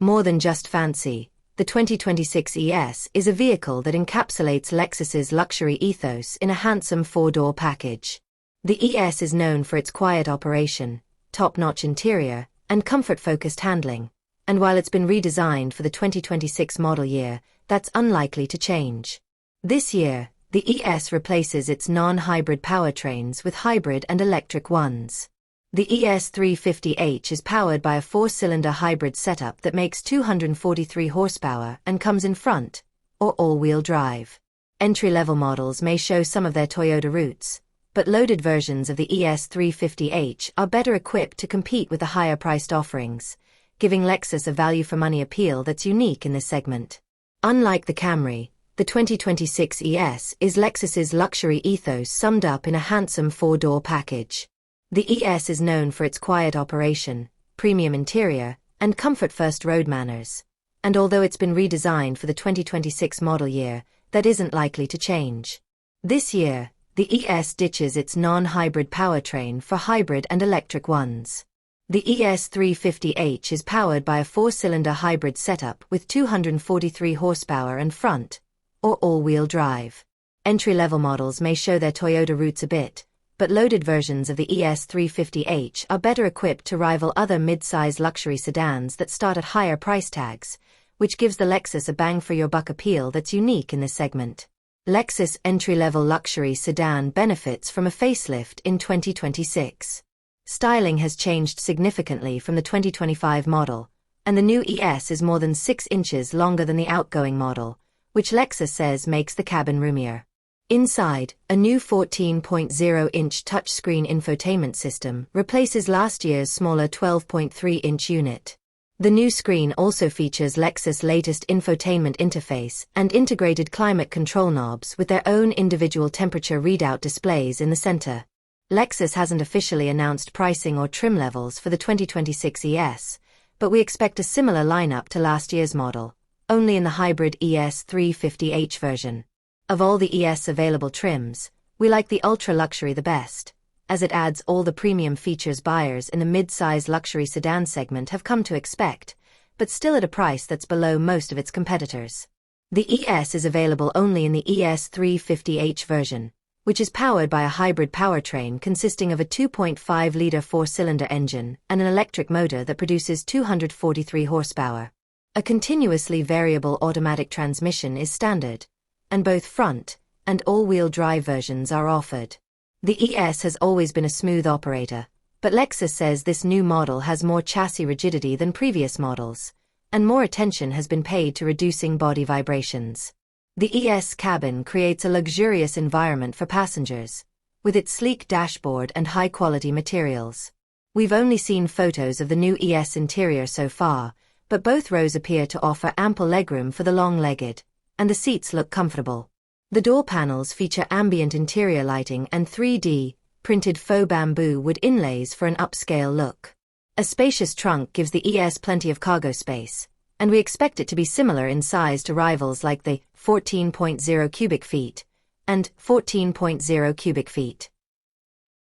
More than just fancy, the 2026 ES is a vehicle that encapsulates Lexus's luxury ethos in a handsome four-door package. The ES is known for its quiet operation, top-notch interior, and comfort-focused handling, and while it's been redesigned for the 2026 model year, that's unlikely to change. This year, the ES replaces its non-hybrid powertrains with hybrid and electric ones. The ES350h is powered by a four-cylinder hybrid setup that makes 243 horsepower and comes in front, or all-wheel drive. Entry-level models may show some of their Toyota roots, but loaded versions of the ES350h are better equipped to compete with the higher-priced offerings, giving Lexus a value-for-money appeal that's unique in this segment. Unlike the Camry, the 2026 ES is Lexus's luxury ethos summed up in a handsome four-door package. The ES is known for its quiet operation, premium interior, and comfort-first road manners. And although it's been redesigned for the 2026 model year, that isn't likely to change. This year, the ES ditches its non-hybrid powertrain for hybrid and electric ones. The ES350h is powered by a four-cylinder hybrid setup with 243 horsepower and front, or all-wheel drive. Entry-level models may show their Toyota roots a bit, but loaded versions of the ES350h are better equipped to rival other mid-size luxury sedans that start at higher price tags, which gives the Lexus a bang-for-your-buck appeal that's unique in this segment. Lexus entry-level luxury sedan benefits from a facelift in 2026. Styling has changed significantly from the 2025 model, and the new ES is more than 6 inches longer than the outgoing model, which Lexus says makes the cabin roomier. Inside, a new 14.0-inch touchscreen infotainment system replaces last year's smaller 12.3-inch unit. The new screen also features Lexus' latest infotainment interface and integrated climate control knobs with their own individual temperature readout displays in the center. Lexus hasn't officially announced pricing or trim levels for the 2026 ES, but we expect a similar lineup to last year's model, only in the hybrid ES350h version. Of all the ES available trims, we like the ultra-luxury the best, as it adds all the premium features buyers in the mid-size luxury sedan segment have come to expect, but still at a price that's below most of its competitors. The ES is available only in the ES350h version, which is powered by a hybrid powertrain consisting of a 2.5-liter four-cylinder engine and an electric motor that produces 243 horsepower. A continuously variable automatic transmission is standard, and both front and all-wheel drive versions are offered. The ES has always been a smooth operator, but Lexus says this new model has more chassis rigidity than previous models, and more attention has been paid to reducing body vibrations. The ES cabin creates a luxurious environment for passengers, with its sleek dashboard and high-quality materials. We've only seen photos of the new ES interior so far, but both rows appear to offer ample legroom for the long-legged, and the seats look comfortable. The door panels feature ambient interior lighting and 3D, printed faux bamboo wood inlays for an upscale look. A spacious trunk gives the ES plenty of cargo space, and we expect it to be similar in size to rivals like the 14.0 cubic feet and 14.0 cubic feet.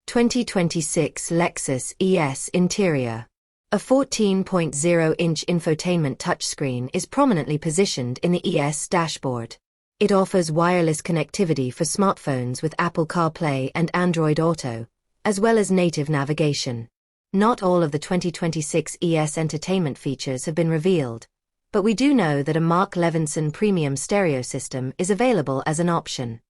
2026 Lexus ES interior. A 14.0-inch infotainment touchscreen is prominently positioned in the ES dashboard. It offers wireless connectivity for smartphones with Apple CarPlay and Android Auto, as well as native navigation. Not all of the 2026 ES entertainment features have been revealed, but we do know that a Mark Levinson premium stereo system is available as an option.